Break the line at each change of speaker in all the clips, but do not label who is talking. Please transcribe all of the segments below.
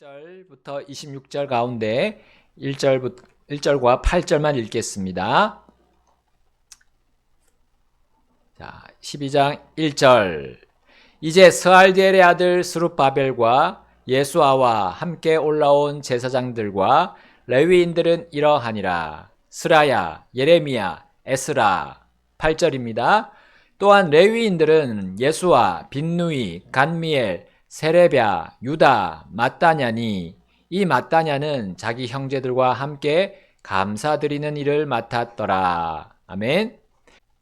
1절부터 26절 가운데 1절과 8절만 읽겠습니다. 자, 12장 1절. 이제 스알디엘의 아들 스룹바벨과 예수아와 함께 올라온 제사장들과 레위인들은 이러하니라. 스라야, 예레미야, 에스라. 8절입니다. 또한 레위인들은 예수아, 빈누이, 간미엘, 세레랴, 유다, 마따냐니 이 마따냐는 자기 형제들과 함께 감사드리는 일을 맡았더라. 아멘.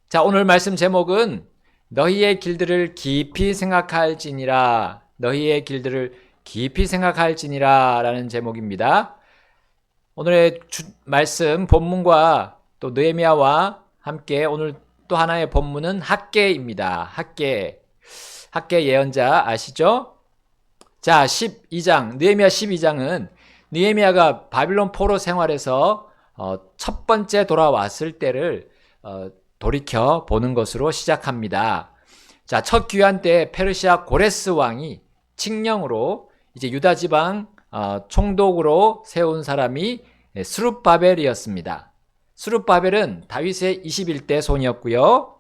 자, 오늘 말씀 제목은 너희의 길들을 깊이 생각할지니라. 너희의 길들을 깊이 생각할지니라 라는 제목입니다. 오늘의 말씀 본문과 또 느헤미야와 함께 오늘 또 하나의 본문은 학개입니다. 학개 예언자 아시죠? 자, 12장, 느헤미야 12장은 느헤미야가 바빌론 포로 생활에서 첫 번째 돌아왔을 때를 돌이켜 보는 것으로 시작합니다. 자, 첫 귀환 때 페르시아 고레스 왕이 칙령으로 이제 유다 지방 총독으로 세운 사람이 스룹바벨이었습니다. 스룹바벨은 다윗의 21대 손이었고요.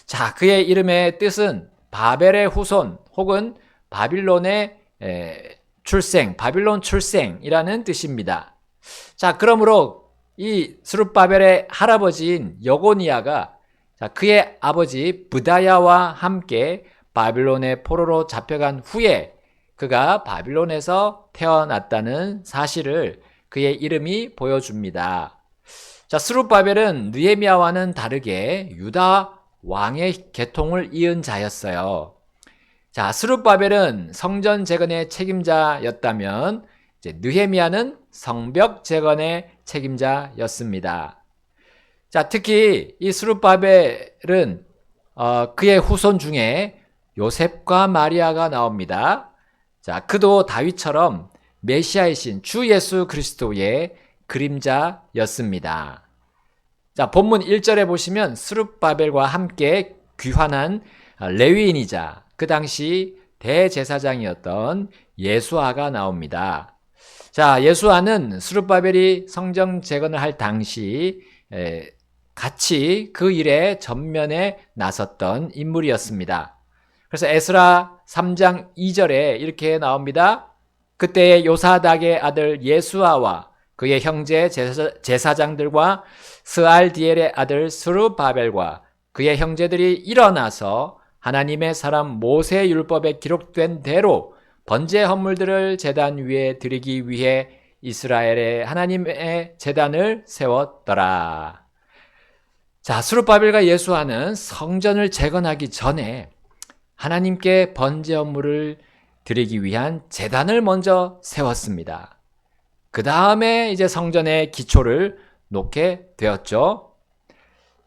자, 그의 이름의 뜻은 바벨의 후손 혹은 바빌론의 출생, 바빌론 출생이라는 뜻입니다. 자, 그러므로 이 스룹바벨의 할아버지인 여고니아가 그의 아버지 브다야와 함께 바빌론의 포로로 잡혀간 후에 그가 바빌론에서 태어났다는 사실을 그의 이름이 보여줍니다. 자, 스룹바벨은 느헤미야와는 다르게 유다 왕의 계통을 이은 자였어요. 자, 스룹바벨은 성전 재건의 책임자였다면 이제 느헤미야는 성벽 재건의 책임자였습니다. 자, 특히 이 스룹바벨은 그의 후손 중에 요셉과 마리아가 나옵니다. 자, 그도 다윗처럼 메시아이신 주 예수 그리스도의 그림자였습니다. 자, 본문 1절에 보시면 스룹바벨과 함께 귀환한 레위인이자 그 당시 대제사장이었던 예수아가 나옵니다. 자, 예수아는 스룹바벨이 성전 재건을 할 당시 같이 그 일에 전면에 나섰던 인물이었습니다. 그래서 에스라 3장 2절에 이렇게 나옵니다. 그때의 요사닥의 아들 예수아와 그의 형제 제사장들과 스알디엘의 아들 스룹바벨과 그의 형제들이 일어나서 하나님의 사람 모세 율법에 기록된 대로 번제 헌물들을 제단 위에 드리기 위해 이스라엘의 하나님의 제단을 세웠더라. 자, 스룹바벨과 예수아는 성전을 재건하기 전에 하나님께 번제 헌물을 드리기 위한 제단을 먼저 세웠습니다. 그 다음에 이제 성전의 기초를 놓게 되었죠.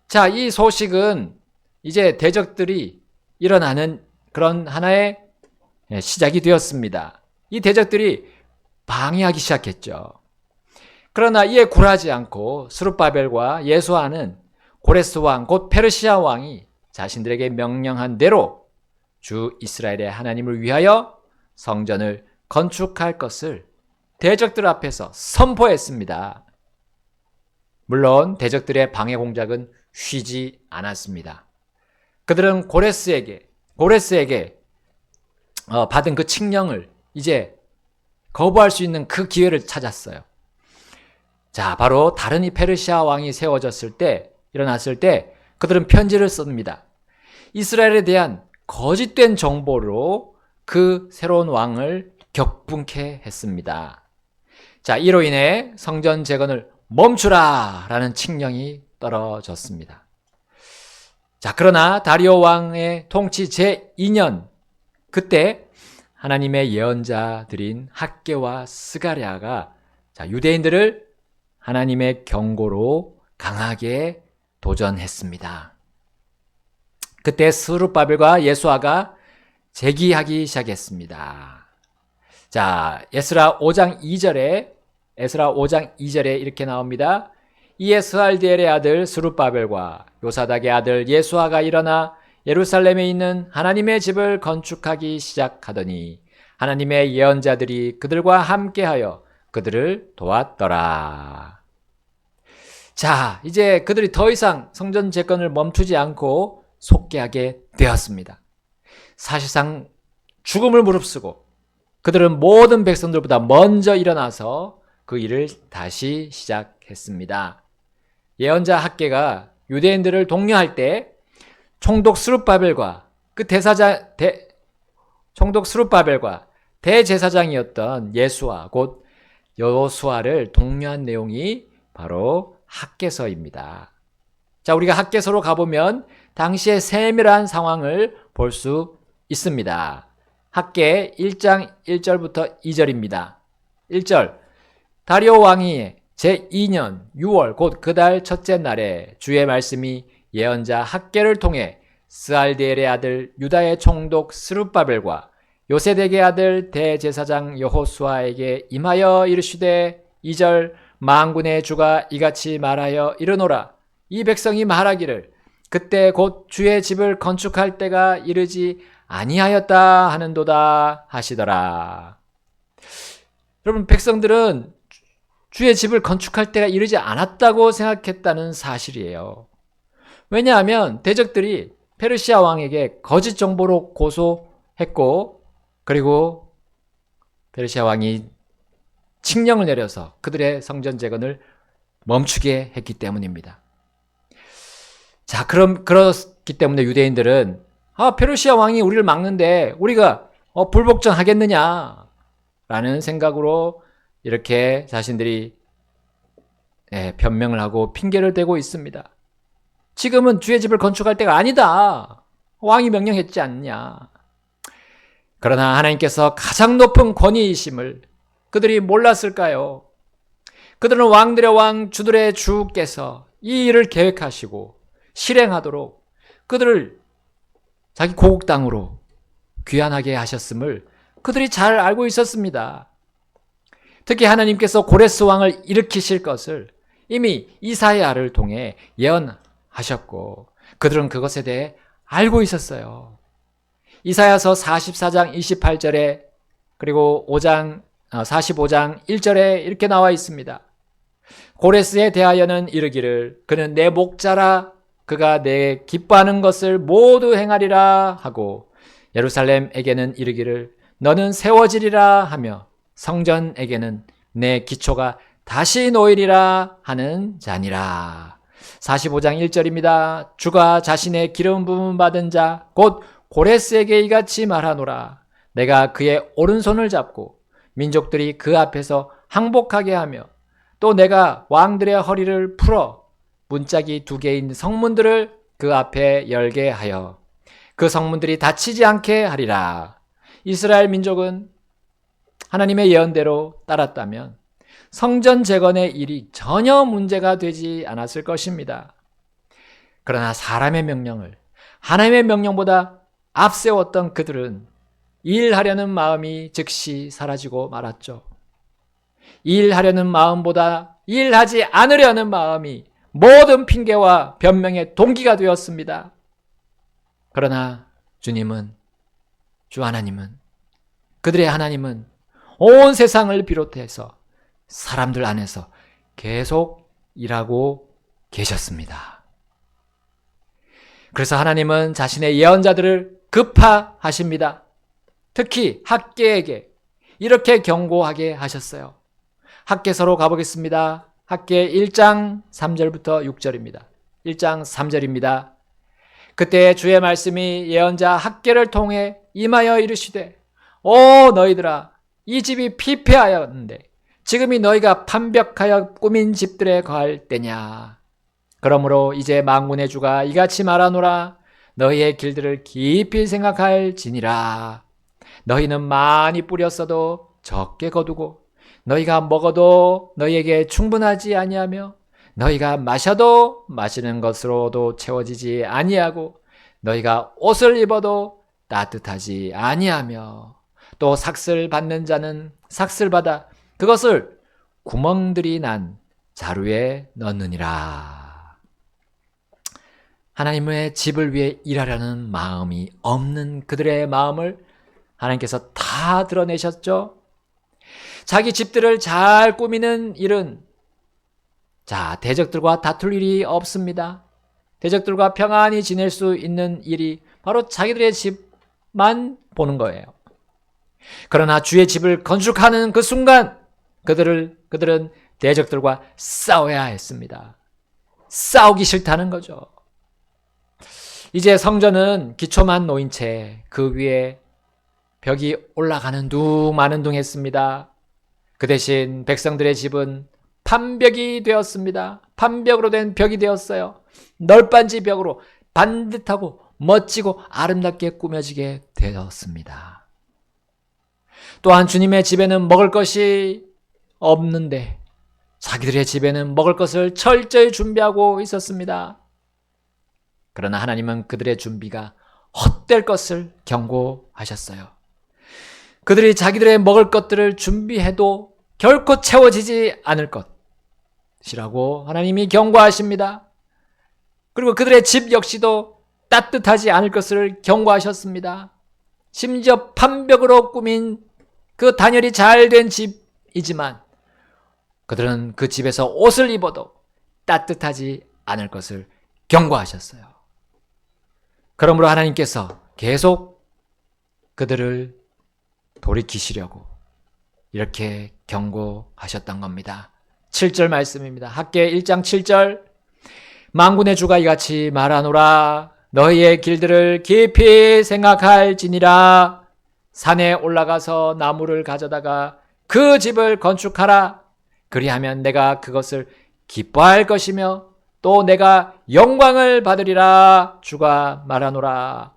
자, 이 소식은 이제 대적들이 일어나는 그런 하나의 시작이 되었습니다. 이 대적들이 방해하기 시작했죠. 그러나 이에 굴하지 않고 스룹바벨과 예수아는 고레스 왕, 곧 페르시아 왕이 자신들에게 명령한 대로 주 이스라엘의 하나님을 위하여 성전을 건축할 것을 대적들 앞에서 선포했습니다. 물론 대적들의 방해 공작은 쉬지 않았습니다. 그들은 고레스에게 받은 그 칙령을 이제 거부할 수 있는 그 기회를 찾았어요. 자, 바로 다른 이 페르시아 왕이 일어났을 때 그들은 편지를 씁니다. 이스라엘에 대한 거짓된 정보로 그 새로운 왕을 격분케 했습니다. 자, 이로 인해 성전 재건을 멈추라 라는 칙령이 떨어졌습니다. 자, 그러나 다리오 왕의 통치 제2년 그때 하나님의 예언자들인 학개와 스가랴가 유대인들을 하나님의 경고로 강하게 도전했습니다. 그때 스룹바벨과 예수아가 제기하기 시작했습니다. 자, 에스라 5장 2절에 이렇게 나옵니다. 이에 스알디엘의 아들 스룹바벨과 요사닥의 아들 예수아가 일어나 예루살렘에 있는 하나님의 집을 건축하기 시작하더니 하나님의 예언자들이 그들과 함께하여 그들을 도왔더라. 자, 이제 그들이 더 이상 성전 재건을 멈추지 않고 속개하게 되었습니다. 사실상 죽음을 무릅쓰고 그들은 모든 백성들보다 먼저 일어나서 그 일을 다시 시작했습니다. 예언자 학개가 유대인들을 독려할 때 총독 스룹바벨과 총독 스룹바벨과 대제사장이었던 예수와 곧 여호수아를 독려한 내용이 바로 학개서입니다. 자, 우리가 학개서로 가보면 당시의 세밀한 상황을 볼 수 있습니다. 학개 1장 1절부터 2절입니다. 1절, 다리오 왕이 제2년 6월 곧 그 달 첫째 날에 주의 말씀이 예언자 학개를 통해 스알디엘의 아들 유다의 총독 스룹바벨과 요세덱의 아들 대제사장 여호수아에게 임하여 이르시되 2절, 만군의 주가 이같이 말하여 이르노라. 이 백성이 말하기를 그때 곧 주의 집을 건축할 때가 이르지 아니하였다 하는도다 하시더라. 여러분, 백성들은 주의 집을 건축할 때가 이르지 않았다고 생각했다는 사실이에요. 왜냐하면 대적들이 페르시아 왕에게 거짓 정보로 고소했고, 그리고 페르시아 왕이 칙령을 내려서 그들의 성전 재건을 멈추게 했기 때문입니다. 자, 그렇기 때문에 유대인들은 페르시아 왕이 우리를 막는데 우리가 불복종하겠느냐 라는 생각으로 이렇게 자신들이 변명을 하고 핑계를 대고 있습니다. 지금은 주의 집을 건축할 때가 아니다. 왕이 명령했지 않냐. 그러나 하나님께서 가장 높은 권위이심을 그들이 몰랐을까요? 그들은 왕들의 왕, 주들의 주께서 이 일을 계획하시고 실행하도록 그들을 자기 고국 땅으로 귀환하게 하셨음을 그들이 잘 알고 있었습니다. 특히 하나님께서 고레스 왕을 일으키실 것을 이미 이사야를 통해 예언하셨고 그들은 그것에 대해 알고 있었어요. 이사야서 44장 28절에 그리고 45장 1절에 이렇게 나와 있습니다. 고레스에 대하여는 이르기를 그는 내 목자라 그가 내 기뻐하는 것을 모두 행하리라 하고 예루살렘에게는 이르기를 너는 세워지리라 하며 성전에게는 내 기초가 다시 놓이리라 하는 자니라. 45장 1절입니다. 주가 자신의 기름 부음 받은 자 곧 고레스에게 이같이 말하노라. 내가 그의 오른손을 잡고 민족들이 그 앞에서 항복하게 하며 또 내가 왕들의 허리를 풀어 문짝이 2개인 성문들을 그 앞에 열게 하여 그 성문들이 닫히지 않게 하리라. 이스라엘 민족은 하나님의 예언대로 따랐다면 성전 재건의 일이 전혀 문제가 되지 않았을 것입니다. 그러나 사람의 명령을 하나님의 명령보다 앞세웠던 그들은 일하려는 마음이 즉시 사라지고 말았죠. 일하려는 마음보다 일하지 않으려는 마음이 모든 핑계와 변명의 동기가 되었습니다. 그러나 주 하나님은, 그들의 하나님은 온 세상을 비롯해서 사람들 안에서 계속 일하고 계셨습니다. 그래서 하나님은 자신의 예언자들을 급파하십니다. 특히 학개에게 이렇게 경고하게 하셨어요. 학개서로 가보겠습니다. 학개 1장 3절부터 6절입니다. 1장 3절입니다. 그때 주의 말씀이 예언자 학개를 통해 임하여 이르시되 오 너희들아 이 집이 피폐하였는데 지금이 너희가 판벽하여 꾸민 집들에 거할 때냐. 그러므로 이제 만군의 주가 이같이 말하노라. 너희의 길들을 깊이 생각할지니라. 너희는 많이 뿌렸어도 적게 거두고 너희가 먹어도 너희에게 충분하지 아니하며 너희가 마셔도 마시는 것으로도 채워지지 아니하고 너희가 옷을 입어도 따뜻하지 아니하며 또 삭슬 받는 자는 삭슬 받아 그것을 구멍들이 난 자루에 넣느니라. 하나님의 집을 위해 일하려는 마음이 없는 그들의 마음을 하나님께서 다 드러내셨죠. 자기 집들을 잘 꾸미는 일은 대적들과 다툴 일이 없습니다. 대적들과 평안히 지낼 수 있는 일이 바로 자기들의 집만 보는 거예요. 그러나 주의 집을 건축하는 그 순간 그들은 대적들과 싸워야 했습니다. 싸우기 싫다는 거죠. 이제 성전은 기초만 놓인 채 그 위에 벽이 올라가는 둥 마는 둥 했습니다. 그 대신 백성들의 집은 판벽이 되었습니다. 판벽으로 된 벽이 되었어요. 널빤지 벽으로 반듯하고 멋지고 아름답게 꾸며지게 되었습니다. 또한 주님의 집에는 먹을 것이 없는데 자기들의 집에는 먹을 것을 철저히 준비하고 있었습니다. 그러나 하나님은 그들의 준비가 헛될 것을 경고하셨어요. 그들이 자기들의 먹을 것들을 준비해도 결코 채워지지 않을 것이라고 하나님이 경고하십니다. 그리고 그들의 집 역시도 따뜻하지 않을 것을 경고하셨습니다. 심지어 판벽으로 꾸민 그 단열이 잘 된 집이지만 그들은 그 집에서 옷을 입어도 따뜻하지 않을 것을 경고하셨어요. 그러므로 하나님께서 계속 그들을 돌이키시려고 이렇게 경고하셨던 겁니다. 7절 말씀입니다. 학개 1장 7절 만군의 주가 이같이 말하노라 너희의 길들을 깊이 생각할지니라 산에 올라가서 나무를 가져다가 그 집을 건축하라 그리하면 내가 그것을 기뻐할 것이며 또 내가 영광을 받으리라 주가 말하노라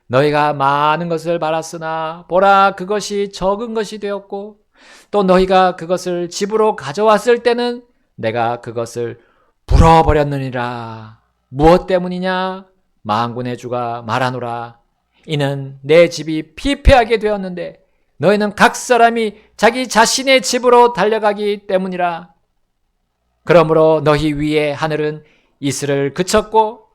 너희가 많은 것을 바랐으나 보라 그것이 적은 것이 되었고 또 너희가 그것을 집으로 가져왔을 때는 내가 그것을 불어버렸느니라 무엇 때문이냐 만군의 주가 말하노라 이는 내 집이 피폐하게 되었는데 너희는 각 사람이 자기 자신의 집으로 달려가기 때문이라 그러므로 너희 위에 하늘은 이슬을 그쳤고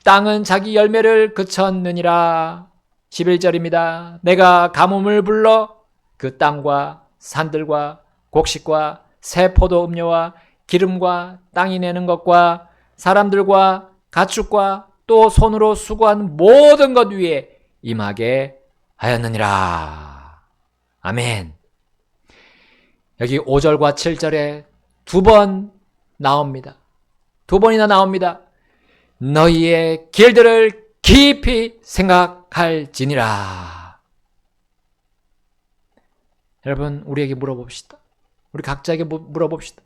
땅은 자기 열매를 그쳤느니라 11절입니다. 내가 가뭄을 불러 그 땅과 산들과 곡식과 새 포도 음료와 기름과 땅이 내는 것과 사람들과 가축과 또 손으로 수고한 모든 것 위에 임하게 하였느니라. 아멘. 여기 5절과 7절에 두 번 나옵니다. 두 번이나 나옵니다. 너희의 길들을 깊이 생각할지니라. 여러분 우리에게 물어봅시다. 우리 각자에게 물어봅시다.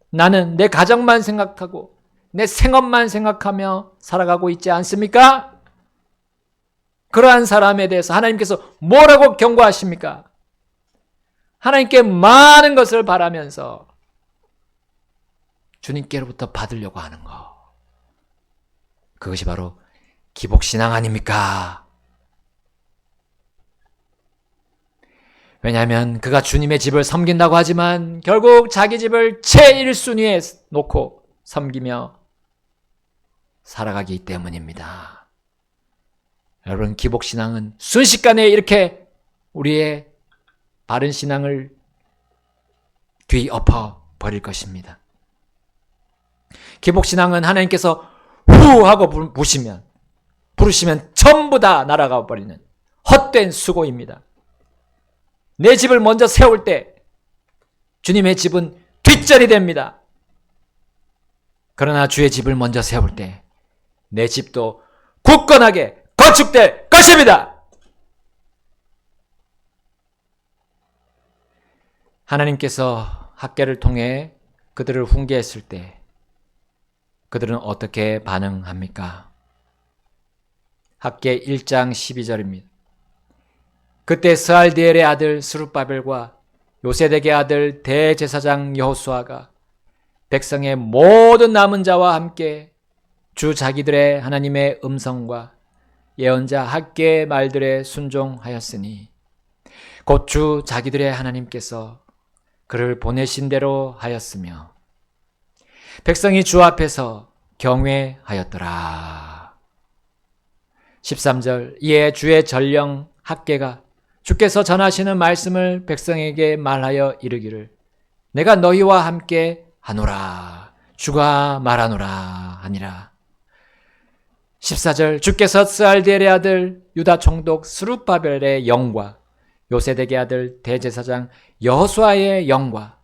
나는 내 가정만 생각하고 내 생업만 생각하며 살아가고 있지 않습니까? 그러한 사람에 대해서 하나님께서 뭐라고 경고하십니까? 하나님께 많은 것을 바라면서 주님께로부터 받으려고 하는 것. 그것이 바로 기복신앙 아닙니까? 왜냐하면 그가 주님의 집을 섬긴다고 하지만 결국 자기 집을 제1순위에 놓고 섬기며 살아가기 때문입니다. 여러분 기복신앙은 순식간에 이렇게 우리의 바른 신앙을 뒤엎어 버릴 것입니다. 기복신앙은 하나님께서 후 하고 부르시면 전부 다 날아가 버리는 헛된 수고입니다. 내 집을 먼저 세울 때 주님의 집은 뒷전이 됩니다. 그러나 주의 집을 먼저 세울 때 내 집도 굳건하게 건축될 것입니다. 하나님께서 학개를 통해 그들을 훈계했을 때 그들은 어떻게 반응합니까? 학개 1장 12절입니다. 그때 스알디엘의 아들 스룹바벨과 요세덱의 아들 대제사장 여호수아가 백성의 모든 남은 자와 함께 주 자기들의 하나님의 음성과 예언자 학개의 말들에 순종하였으니 곧 주 자기들의 하나님께서 그를 보내신 대로 하였으며 백성이 주 앞에서 경외하였더라. 13절 이에 주의 전령 학개가 주께서 전하시는 말씀을 백성에게 말하여 이르기를 내가 너희와 함께 하노라 주가 말하노라 하니라. 14절 주께서 스알디엘의 아들 유다 총독 스룹바벨의 영과 요세덱의 아들 대제사장 여호수아의 영과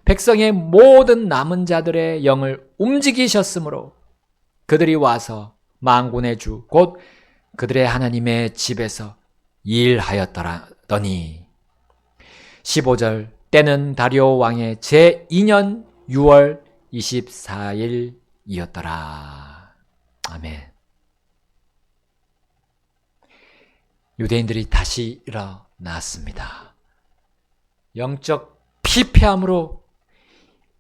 백성의 모든 남은 자들의 영을 움직이셨으므로 그들이 와서 만군의 주 곧 그들의 하나님의 집에서 일하였더니 15절 때는 다리오 왕의 제2년 6월 24일이었더라. 아멘. 유대인들이 다시 일어났습니다. 영적 피폐함으로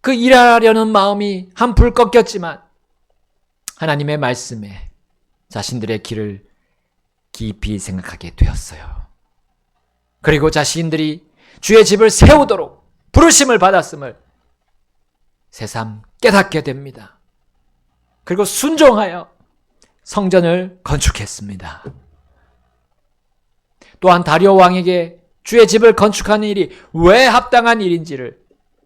그 일하려는 마음이 한풀 꺾였지만 하나님의 말씀에 자신들의 길을 깊이 생각하게 되었어요. 그리고 자신들이 주의 집을 세우도록 부르심을 받았음을 새삼 깨닫게 됩니다. 그리고 순종하여 성전을 건축했습니다. 또한 다리오 왕에게 주의 집을 건축하는 일이 왜 합당한 일인지를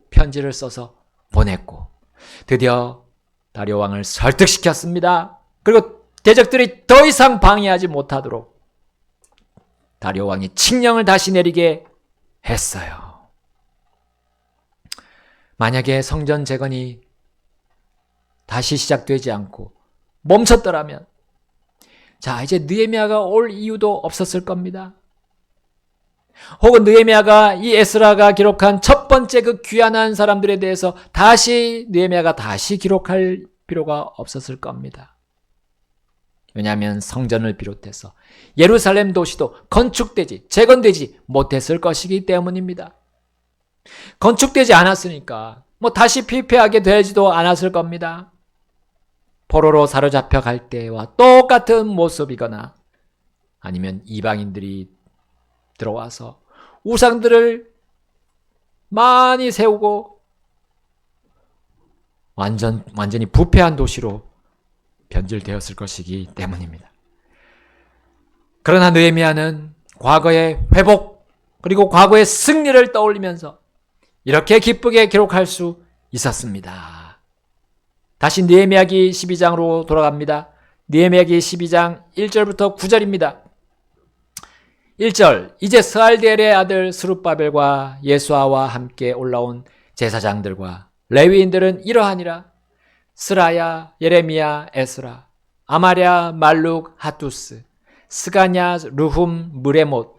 편지를 써서 보냈고 드디어 다리오 왕을 설득시켰습니다. 그리고 대적들이 더 이상 방해하지 못하도록 다리오 왕이 칙령을 다시 내리게 했어요. 만약에 성전 재건이 다시 시작되지 않고 멈췄더라면 자 이제 느헤미야가 올 이유도 없었을 겁니다. 혹은 느헤미야가 이 에스라가 기록한 첫 번째 그 귀환한 사람들에 대해서 다시 느헤미야가 다시 기록할 필요가 없었을 겁니다. 왜냐하면 성전을 비롯해서 예루살렘 도시도 건축되지 재건되지 못했을 것이기 때문입니다. 건축되지 않았으니까 다시 피폐하게 되지도 않았을 겁니다. 포로로 사로잡혀 갈 때와 똑같은 모습이거나 아니면 이방인들이 들어와서 우상들을 많이 세우고 완전히 부패한 도시로 변질되었을 것이기 때문입니다. 그러나 느헤미야는 과거의 회복 그리고 과거의 승리를 떠올리면서 이렇게 기쁘게 기록할 수 있었습니다. 다시 느헤미야기 12장으로 돌아갑니다. 느헤미야기 12장 1절부터 9절입니다. 1절 이제 스알디엘의 아들 스룹바벨과 예수아와 함께 올라온 제사장들과 레위인들은 이러하니라. 스라야, 예레미야, 에스라, 아마랴, 말룩, 하투스, 스가냐, 르훔, 무레못,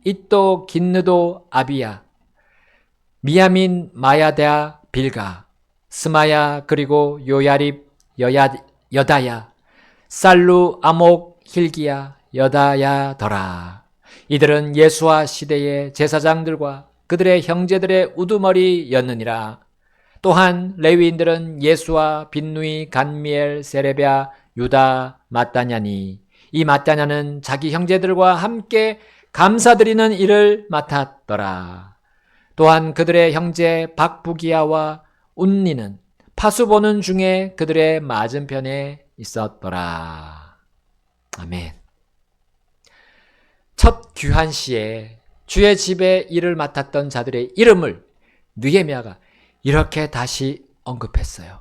이또, 긴느도, 아비야, 미야민, 마야다, 빌가, 스마야, 그리고 요야립, 여다야, 살루, 아목, 힐기야, 여다야더라. 이들은 예수와 시대의 제사장들과 그들의 형제들의 우두머리였느니라. 또한 레위인들은 예수와 빈누이, 간미엘, 세레랴, 유다, 마따냐니 이 마따냐는 자기 형제들과 함께 감사드리는 일을 맡았더라. 또한 그들의 형제 박부기야와 운니는 파수 보는 중에 그들의 맞은편에 있었더라. 아멘. 첫 귀환 시에 주의 집에 일을 맡았던 자들의 이름을 느헤미야가 이렇게 다시 언급했어요.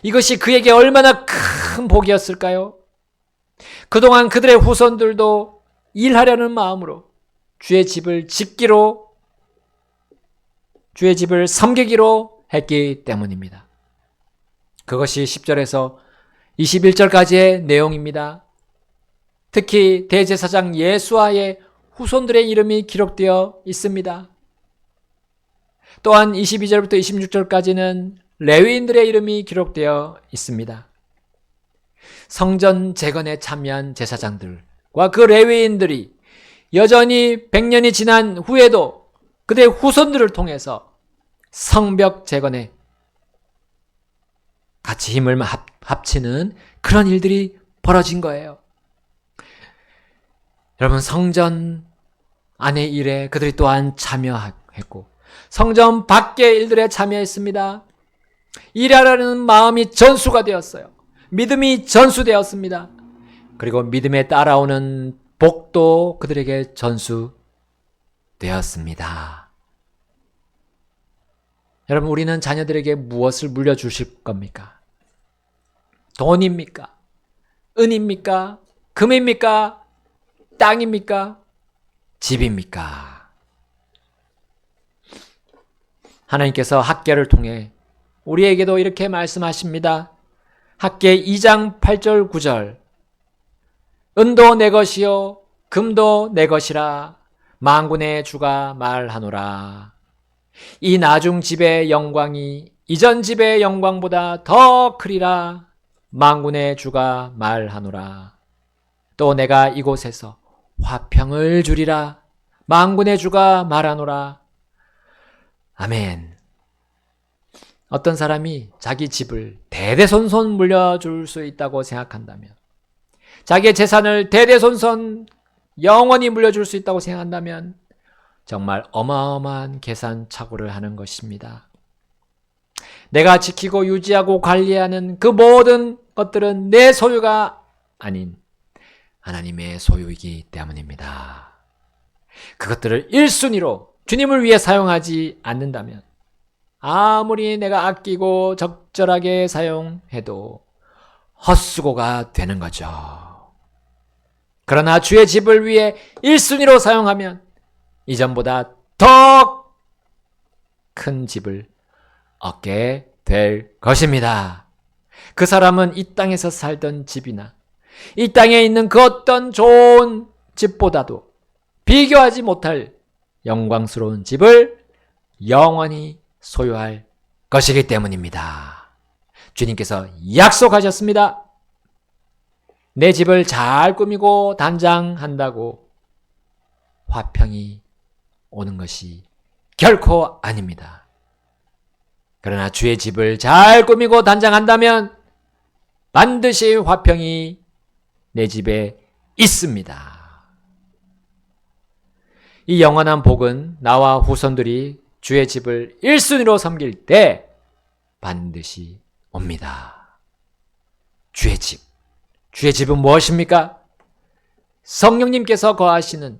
이것이 그에게 얼마나 큰 복이었을까요? 그동안 그들의 후손들도 일하려는 마음으로 주의 집을 짓기로, 주의 집을 섬기기로 했기 때문입니다. 그것이 10절에서 21절까지의 내용입니다. 특히 대제사장 예수아의 후손들의 이름이 기록되어 있습니다. 또한 22절부터 26절까지는 레위인들의 이름이 기록되어 있습니다. 성전 재건에 참여한 제사장들과 그 레위인들이 여전히 100년이 지난 후에도 그들의 후손들을 통해서 성벽 재건에 같이 힘을 합치는 그런 일들이 벌어진 거예요. 여러분, 성전 안의 일에 그들이 또한 참여했고 성전 밖의 일들에 참여했습니다. 일하려는 마음이 전수가 되었어요. 믿음이 전수되었습니다. 그리고 믿음에 따라오는 복도 그들에게 전수되었습니다. 되었습니다. 여러분, 우리는 자녀들에게 무엇을 물려주실 겁니까? 돈입니까? 은입니까? 금입니까? 땅입니까? 집입니까? 하나님께서 학계를 통해 우리에게도 이렇게 말씀하십니다. 학계 2장 8절 9절 은도 내 것이요 금도 내 것이라 만군의 주가 말하노라. 이 나중 집의 영광이 이전 집의 영광보다 더 크리라. 만군의 주가 말하노라. 또 내가 이곳에서 화평을 주리라. 만군의 주가 말하노라. 아멘. 어떤 사람이 자기 집을 대대손손 물려줄 수 있다고 생각한다면, 자기의 재산을 대대손손 영원히 물려줄 수 있다고 생각한다면 정말 어마어마한 계산착오를 하는 것입니다. 내가 지키고 유지하고 관리하는 그 모든 것들은 내 소유가 아닌 하나님의 소유이기 때문입니다. 그것들을 1순위로 주님을 위해 사용하지 않는다면 아무리 내가 아끼고 적절하게 사용해도 헛수고가 되는 거죠. 그러나 주의 집을 위해 1순위로 사용하면 이전보다 더 큰 집을 얻게 될 것입니다. 그 사람은 이 땅에서 살던 집이나 이 땅에 있는 그 어떤 좋은 집보다도 비교하지 못할 영광스러운 집을 영원히 소유할 것이기 때문입니다. 주님께서 약속하셨습니다. 내 집을 잘 꾸미고 단장한다고 화평이 오는 것이 결코 아닙니다. 그러나 주의 집을 잘 꾸미고 단장한다면 반드시 화평이 내 집에 있습니다. 이 영원한 복은 나와 후손들이 주의 집을 1순위로 섬길 때 반드시 옵니다. 주의 집. 주의 집은 무엇입니까? 성령님께서 거하시는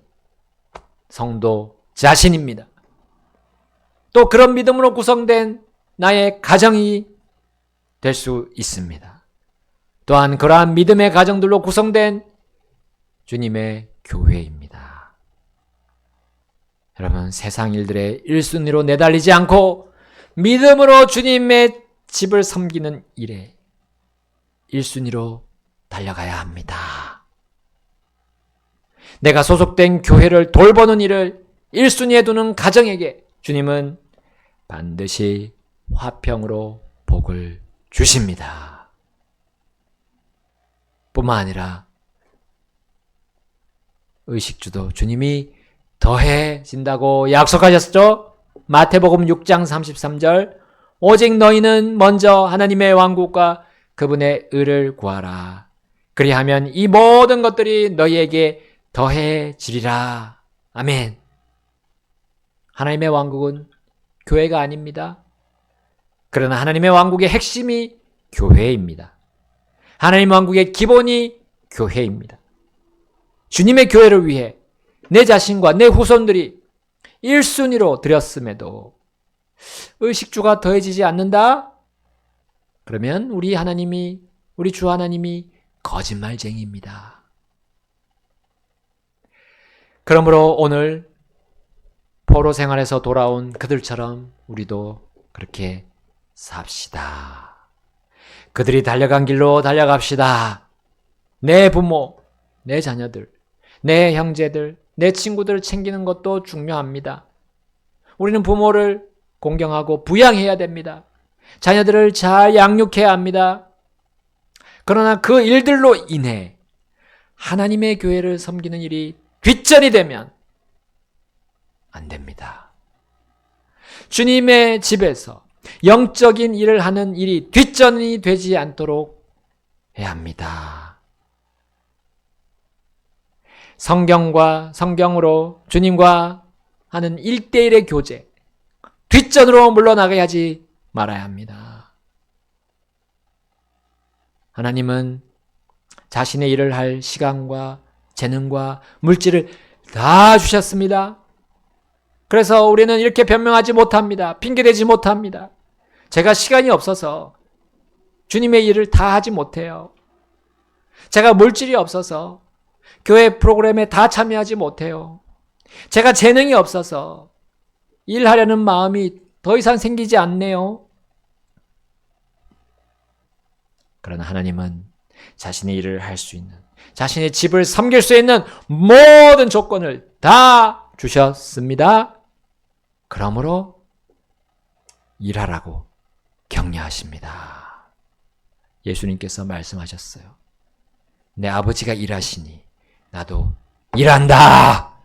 성도 자신입니다. 또 그런 믿음으로 구성된 나의 가정이 될 수 있습니다. 또한 그러한 믿음의 가정들로 구성된 주님의 교회입니다. 여러분, 세상 일들의 1순위로 내달리지 않고 믿음으로 주님의 집을 섬기는 일에 1순위로 달려가야 합니다. 내가 소속된 교회를 돌보는 일을 1순위에 두는 가정에게 주님은 반드시 화평으로 복을 주십니다. 뿐만 아니라 의식주도 주님이 더해진다고 약속하셨죠? 마태복음 6장 33절 오직 너희는 먼저 하나님의 왕국과 그분의 의를 구하라. 그리하면 이 모든 것들이 너희에게 더해지리라. 아멘. 하나님의 왕국은 교회가 아닙니다. 그러나 하나님의 왕국의 핵심이 교회입니다. 하나님 왕국의 기본이 교회입니다. 주님의 교회를 위해 내 자신과 내 후손들이 1순위로 드렸음에도 의식주가 더해지지 않는다? 그러면 우리 주 하나님이 거짓말쟁이입니다. 그러므로 오늘 포로 생활에서 돌아온 그들처럼 우리도 그렇게 삽시다. 그들이 달려간 길로 달려갑시다. 내 부모, 내 자녀들, 내 형제들, 내 친구들 챙기는 것도 중요합니다. 우리는 부모를 공경하고 부양해야 됩니다. 자녀들을 잘 양육해야 합니다. 그러나 그 일들로 인해 하나님의 교회를 섬기는 일이 뒷전이 되면 안 됩니다. 주님의 집에서 영적인 일을 하는 일이 뒷전이 되지 않도록 해야 합니다. 성경으로 주님과 하는 1대1의 교제, 뒷전으로 물러나게 하지 말아야 합니다. 하나님은 자신의 일을 할 시간과 재능과 물질을 다 주셨습니다. 그래서 우리는 이렇게 변명하지 못합니다. 핑계대지 못합니다. 제가 시간이 없어서 주님의 일을 다 하지 못해요. 제가 물질이 없어서 교회 프로그램에 다 참여하지 못해요. 제가 재능이 없어서 일하려는 마음이 더 이상 생기지 않네요. 그러나 하나님은 자신의 일을 할 수 있는, 자신의 집을 섬길 수 있는 모든 조건을 다 주셨습니다. 그러므로 일하라고 격려하십니다. 예수님께서 말씀하셨어요. 내 아버지가 일하시니 나도 일한다.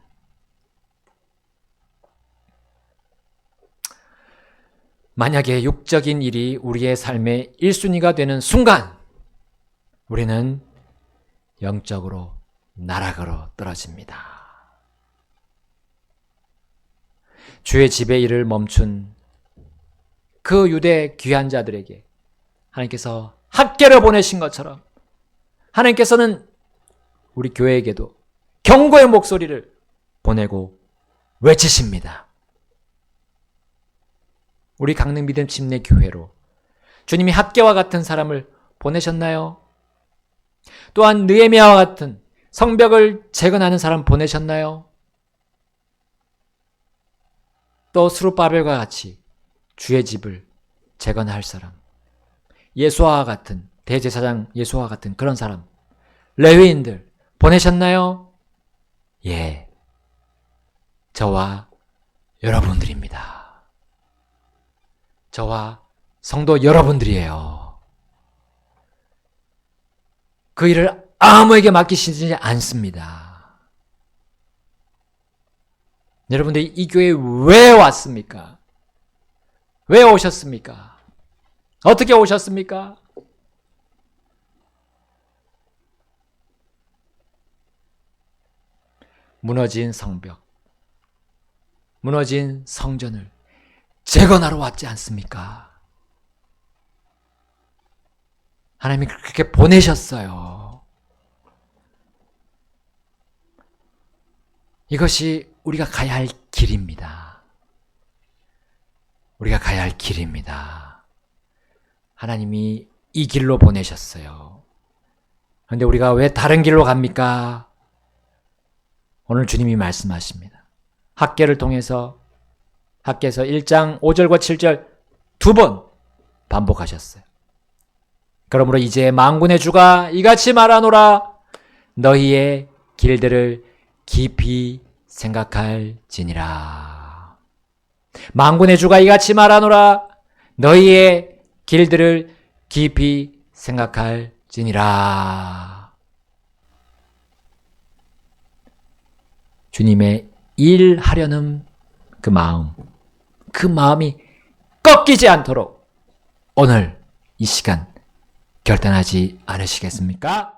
만약에 육적인 일이 우리의 삶의 1순위가 되는 순간 우리는 영적으로 나락으로 떨어집니다. 주의 집의 일을 멈춘 그 유대 귀한 자들에게 하나님께서 학계를 보내신 것처럼 하나님께서는 우리 교회에게도 경고의 목소리를 보내고 외치십니다. 우리 강릉 믿음 침례 교회로 주님이 학계와 같은 사람을 보내셨나요? 또한 느헤미야와 같은 성벽을 재건하는 사람 보내셨나요? 또 스룹바벨과 같이 주의 집을 재건할 사람, 예수아와 같은 대제사장 예수아와 같은 그런 사람, 레위인들 보내셨나요? 예, 저와 여러분들입니다. 저와 성도 여러분들이에요. 그 일을 아무에게 맡기시지 않습니다. 여러분들 이 교회에 왜 왔습니까? 왜 오셨습니까? 어떻게 오셨습니까? 무너진 성벽, 무너진 성전을 재건하러 왔지 않습니까? 하나님이 그렇게 보내셨어요. 이것이 우리가 가야 할 길입니다. 우리가 가야 할 길입니다. 하나님이 이 길로 보내셨어요. 그런데 우리가 왜 다른 길로 갑니까? 오늘 주님이 말씀하십니다. 학계를 통해서 학계에서 1장 5절과 7절 2번 반복하셨어요. 그러므로 이제 만군의 주가 이같이 말하노라. 너희의 길들을 깊이 생각할지니라. 만군의 주가 이같이 말하노라. 너희의 길들을 깊이 생각할지니라. 주님의 일하려는 그 마음이 꺾이지 않도록 오늘 이 시간 결단하지 않으시겠습니까?